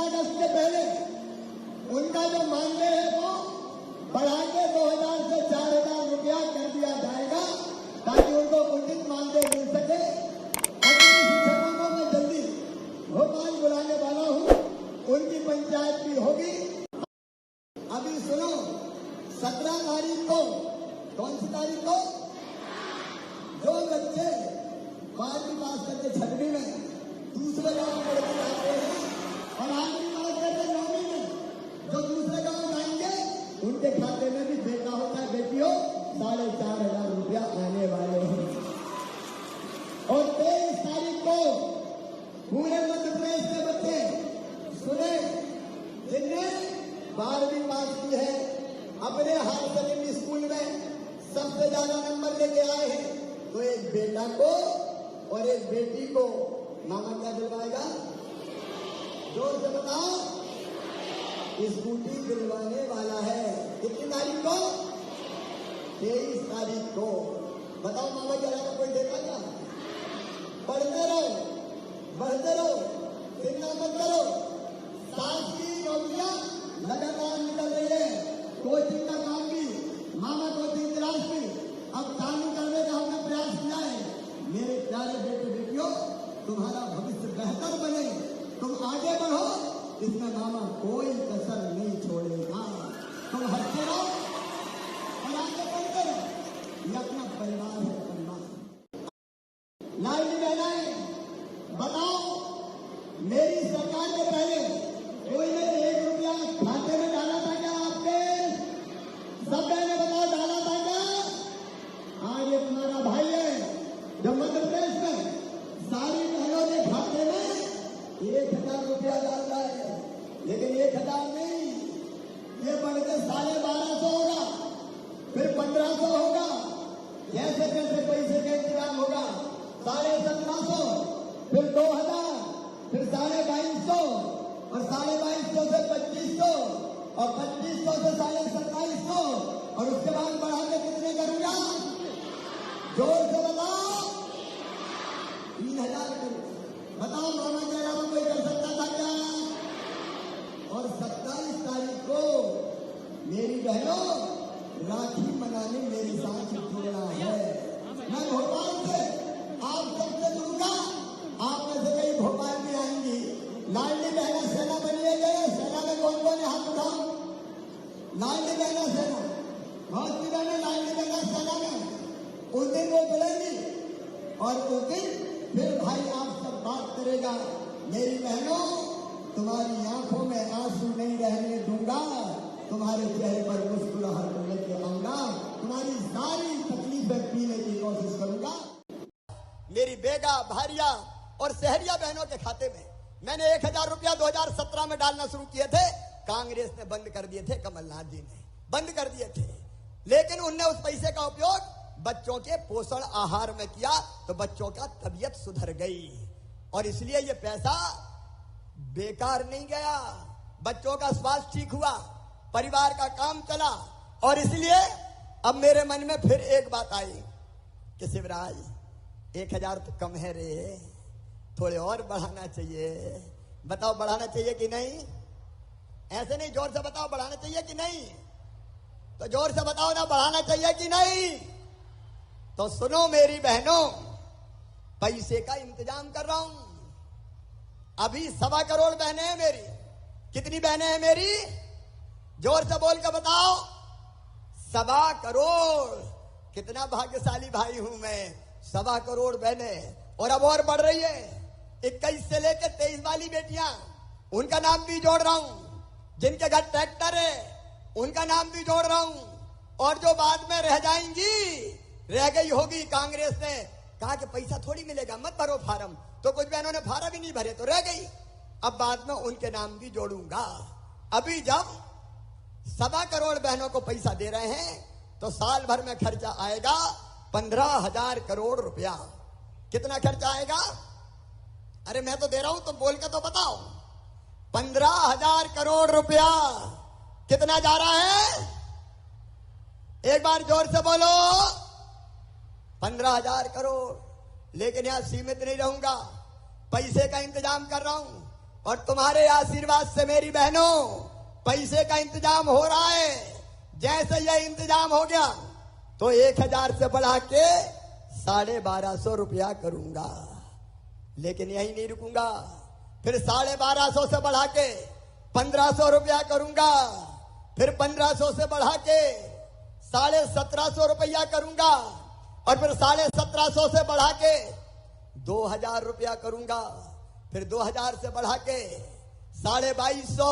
अगस्त के पहले उनका जो मानदेय है वो बढ़ा के 2000 से 4000 रुपया कर दिया जाएगा ताकि उनको उचित मानदेय मिल सके। अगली शिक्षकों में जल्दी भोपाल बुलाने वाला हूँ, उनकी पंचायत भी होगी। अभी सुनो, 17 तारीख को, कौन सी तारीख को, जो बच्चे 5वीं पास करके 6वीं में दूसरे गांव पढ़ के जाते हैं और 8वीं पास करके 9वीं में जो दूसरे गांव जाएंगे उनके खाते में भी बेटा होता है, बेटियों 4500 रुपया आने वाले हैं। और 23 तारीख को पूरे मध्य प्रदेश के बच्चे सुने जिनने 12वीं पास की है, अपने हायर सेकेंडरी स्कूल में सबसे ज्यादा नंबर लेके आए हैं, तो एक बेटा को और एक बेटी को मामा क्या दिलवाएगा? जोर से बताओ। स्कूटी दिलवाने वाला है। कितनी तारीख को? 23 तारीख को। बताओ मामा के अलावा कोई देता क्या? पढ़ते रहो, बढ़ते रहो, चिंता मत करो। साथ की नौकरियां लगातार निकल रही है, कोचिंग का काम भी, मामा कोचिंग क्लास भी अब चालू करने का हमने प्रयास किया है। मेरे प्यारे बेटे बेटियों, तुम्हारा भविष्य बेहतर बने, तुम आगे बढ़ो, इसमें मामा कोई कसर नहीं छोड़ेगा। तुम हंसते रहो और आगे बढ़ते रहो, ये अपना परिवार है, परिवार। लाइनी बहनाएं, बताओ, मेरी सरकार के पहले कोई ने 1 रुपया खाते में डाला था क्या? आपके सब बहने बताओ, डाला था क्या? हाँ, ये तुम्हारा भाई है जो मध्य प्रदेश में सारी बहनों के खाते में 1000 रुपया डाल रहा है, लेकिन 1000 नहीं, ये बढ़ के 1250 होगा, फिर 1500 होगा, जैसे जैसे पैसे का इंतजाम होगा 1750, फिर 2000, फिर 2250 और 2250 से 2500 और 2500 से 2750 और उसके बाद बढ़ा के कितने करूंगा? जोर से बताओ। 3000 करूं। बताओ मामा के अलावा कोई कर सकता था क्या? और 27 तारीख को मेरी बहनों राखी मनाने मेरे साथ जुड़ना है। मैं भोपाल से आप सबसे जुड़ूंगा, आप में से कई भोपाल में आएंगी। लाडली बहना सेना बनिएगा। सेना में कौन कौन है? हाथ उठाओ। लाडली बहना सेना, बहुत सी बहने लाडली बहना सेना में उस दिन वो जुड़ेंगी और उस दिन फिर भाई आप सब बात करेगा। मेरी बहनों, तुम्हारी आंखों में आंसू नहीं रहने दूंगा, तुम्हारे चेहरे पर मुस्कुराहट लेके आऊंगा, तुम्हारी सारी तकलीफें पीने की कोशिश करूंगा। मेरी बेगा, भारिया और शहरिया बहनों के खाते में मैंने 1000 रुपया 2017 में डालना शुरू किए थे। कांग्रेस ने बंद कर दिए थे, कमलनाथ जी ने बंद कर दिए थे, लेकिन उनने उस पैसे का उपयोग बच्चों के पोषण आहार में किया तो बच्चों का तबीयत सुधर गई और इसलिए ये पैसा बेकार नहीं गया, बच्चों का स्वास्थ्य ठीक हुआ, परिवार का काम चला। और इसलिए अब मेरे मन में फिर एक बात आई कि शिवराज 1000 तो कम है रे, थोड़े और बढ़ाना चाहिए। बताओ बढ़ाना चाहिए कि नहीं? ऐसे नहीं, जोर से बताओ बढ़ाना चाहिए कि नहीं? तो जोर से बताओ ना, बढ़ाना चाहिए कि नहीं? तो सुनो मेरी बहनों, पैसे का इंतजाम कर रहा हूं। अभी 1.25 करोड़ बहनें हैं मेरी। कितनी बहनें हैं मेरी? जोर से बोल के बताओ। 1.25 करोड़। कितना भाग्यशाली भाई हूं मैं। 1.25 करोड़ बहनें, और अब और बढ़ रही है। 21 से लेकर 23 वाली बेटियां, उनका नाम भी जोड़ रहा हूं। जिनके घर ट्रैक्टर है उनका नाम भी जोड़ रहा हूं। और जो बाद में रह जाएंगी, रह गई होगी, कांग्रेस ने कहा कि पैसा थोड़ी मिलेगा, मत भरो फार्म, तो कुछ बहनों ने फार्म ही नहीं भरे तो रह गई। अब बाद में उनके नाम भी जोड़ूंगा। अभी जब 1.25 करोड़ बहनों को पैसा दे रहे हैं तो साल भर में खर्चा आएगा 15,000 करोड़ रुपया। कितना खर्चा आएगा? अरे मैं तो दे रहा हूं, तुम बोल के तो बताओ। 15,000 करोड़ रुपया। कितना जा रहा है? एक बार जोर से बोलो। 15,000 करोड़। लेकिन यहां सीमित नहीं रहूंगा, पैसे का इंतजाम कर रहा हूं और तुम्हारे आशीर्वाद से मेरी बहनों पैसे का इंतजाम हो रहा है। जैसे यह इंतजाम हो गया तो 1000 से बढ़ा के 1250 रुपया करूंगा। लेकिन यही नहीं रुकूंगा, फिर 1250 से बढ़ा के 1500 रुपया करूंगा, फिर 1500 से बढ़ा के 1750 रुपया करूंगा, और फिर 1750 से बढ़ा के 2000 रुपया करूंगा, फिर 2000 से बढ़ा के 2250,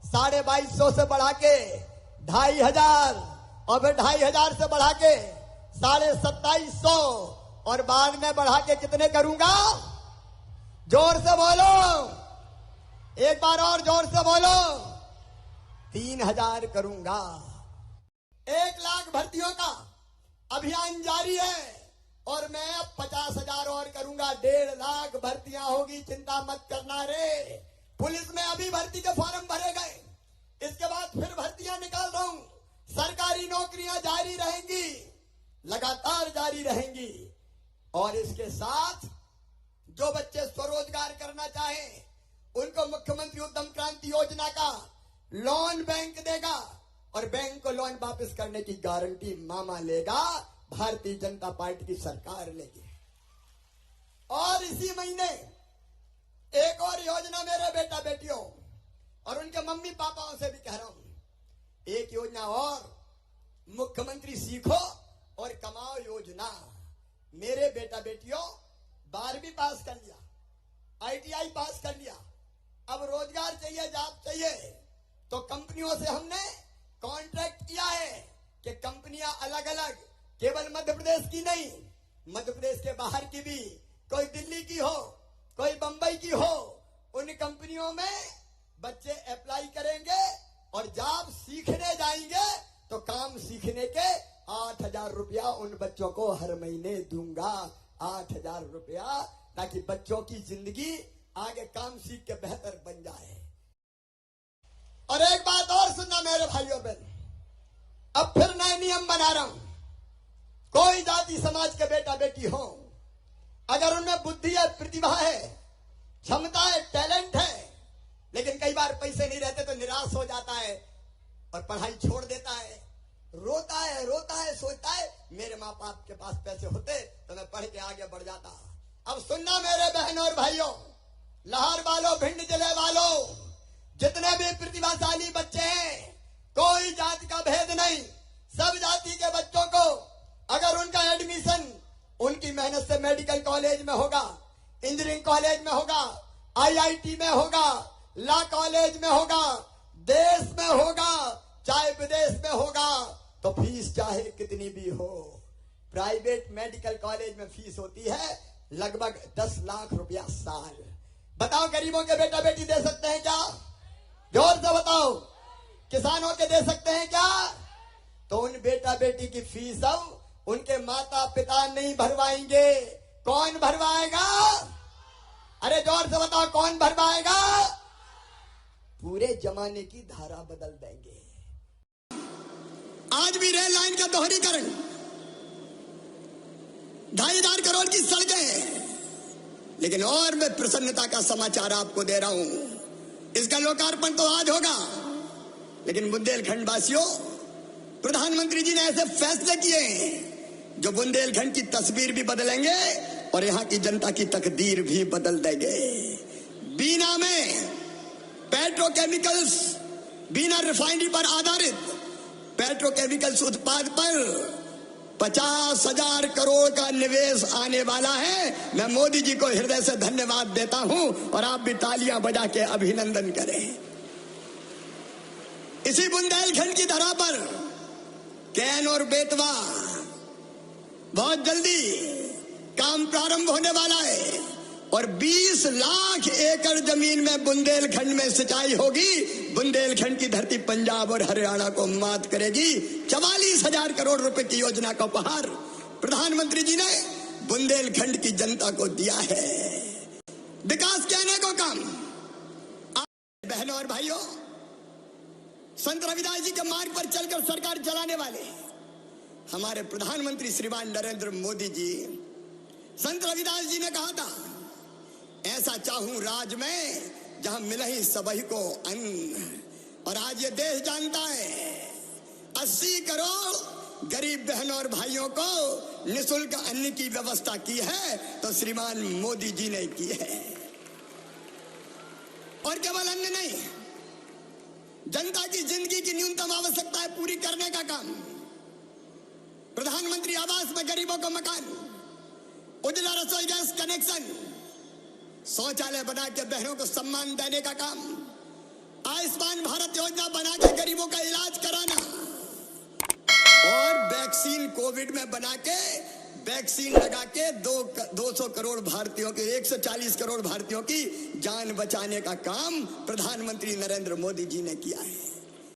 2250 से बढ़ा के 2500, और फिर 2500 से बढ़ा के 2750, और बाद में बढ़ा के कितने करूंगा? जोर से बोलो, एक बार और जोर से बोलो। 3000 करूंगा। 1 लाख भर्तियों का अभियान जारी है और मैं अब 50,000 और करूंगा। 1.5 लाख भर्तियां होगी, चिंता मत करना रे। पुलिस में अभी भर्ती के फॉर्म भरे गए, इसके बाद फिर भर्तियां निकाल रहा हूं। सरकारी नौकरियां जारी रहेंगी, लगातार जारी रहेंगी। और इसके साथ जो बच्चे स्वरोजगार करना चाहें उनको मुख्यमंत्री उद्यम क्रांति योजना का लोन बैंक देगा, और बैंक को लोन वापस करने की गारंटी मामा लेगा, भारतीय जनता पार्टी की सरकार लेगी। और इसी महीने एक और योजना मेरे बेटा बेटियों और उनके मम्मी पापाओं से भी कह रहा हूं, एक योजना और, मुख्यमंत्री सीखो और कमाओ योजना। मेरे बेटा बेटियों 12वीं पास कर लिया, ITI पास कर लिया, अब रोजगार चाहिए, जॉब चाहिए, तो कंपनियों से हमने कॉन्ट्रैक्ट किया है कि कंपनियां अलग अलग, केवल मध्य प्रदेश की नहीं, मध्य प्रदेश के बाहर की भी, कोई दिल्ली की हो, कोई बंबई की हो, उन कंपनियों में बच्चे अप्लाई करेंगे और जॉब सीखने जाएंगे तो काम सीखने के 8000 रुपया उन बच्चों को हर महीने दूंगा। 8000 रुपया, ताकि बच्चों की जिंदगी आगे काम सीख के बेहतर बन जाए। और एक बात और सुनना मेरे भाइयों बहन, अब फिर नए नियम बना रहा हूं। कोई जाति समाज के बेटा बेटी हो, अगर उनमें बुद्धि है, प्रतिभा है, क्षमता है, टैलेंट है, लेकिन कई बार पैसे नहीं रहते तो निराश हो जाता है और पढ़ाई छोड़ देता है, रोता है, सोचता है मेरे माँ बाप के पास पैसे होते तो मैं पढ़ के आगे बढ़ जाता। अब सुनना मेरे बहनों और भाइयों, लाहौर वालों, भिंड जिले वालों, जितने भी प्रतिभाशाली बच्चे हैं, कोई जाति का भेद नहीं, सब जाति के बच्चों को अगर उनका एडमिशन उनकी मेहनत से मेडिकल कॉलेज में होगा, इंजीनियरिंग कॉलेज में होगा, IIT में होगा, लॉ कॉलेज में होगा, देश में होगा, चाहे विदेश में होगा, तो फीस चाहे कितनी भी हो। प्राइवेट मेडिकल कॉलेज में फीस होती है लगभग 10 लाख रुपया साल। बताओ गरीबों के बेटा बेटी दे सकते हैं क्या? जोर से बताओ। किसानों के दे सकते हैं क्या? तो उन बेटा बेटी की फीस अब उनके माता पिता नहीं भरवाएंगे। कौन भरवाएगा? अरे जोर से बताओ, कौन भरवाएगा? पूरे जमाने की धारा बदल देंगे। आज भी रेल लाइन का दोहरीकरण, 2500 करोड़ की सड़कें, लेकिन और मैं प्रसन्नता का समाचार आपको दे रहा हूं, इसका लोकार्पण तो आज होगा, लेकिन बुंदेलखंड वासियों, प्रधानमंत्री जी ने ऐसे फैसले किए जो बुंदेलखंड की तस्वीर भी बदलेंगे और यहां की जनता की तकदीर भी बदल देंगे। बीना में पेट्रोकेमिकल्स, बीना रिफाइनरी पर आधारित पेट्रोकेमिकल्स उत्पाद पर 50,000 करोड़ का निवेश आने वाला है। मैं मोदी जी को हृदय से धन्यवाद देता हूं और आप भी तालियां बजा के अभिनंदन करें। इसी बुंदेलखंड की धरा पर कैन और बेतवा बहुत जल्दी काम प्रारंभ होने वाला है और 20 लाख एकड़ जमीन में बुंदेलखंड में सिंचाई होगी। बुंदेलखंड की धरती पंजाब और हरियाणा को मात करेगी। 44,000 करोड़ रुपए की योजना का उपहार प्रधानमंत्री जी ने बुंदेलखंड की जनता को दिया है। विकास के अनेकों काम, बहनों और भाइयों, संत रविदास जी के मार्ग पर चलकर सरकार चलाने वाले हमारे प्रधानमंत्री श्रीमान नरेंद्र मोदी जी, संत रविदास जी ने कहा था, ऐसा चाहूं राज में जहां मिले ही सबही को अन्न। और आज ये देश जानता है 80 करोड़ गरीब बहनों और भाइयों को निःशुल्क अन्न की व्यवस्था की है तो श्रीमान मोदी जी ने की है। और केवल अन्न नहीं, जनता की जिंदगी की न्यूनतम आवश्यकताएं पूरी करने का काम, प्रधानमंत्री आवास में गरीबों को मकान, उज्ज्वला रसोई गैस कनेक्शन, शौचालय बना के बहनों को सम्मान देने का काम, आयुष्मान भारत योजना बना के गरीबों का इलाज कराना, और वैक्सीन कोविड में बना के वैक्सीन लगा के 200 करोड़ भारतीयों के 140 करोड़ भारतीयों की जान बचाने का काम प्रधानमंत्री नरेंद्र मोदी जी ने किया है।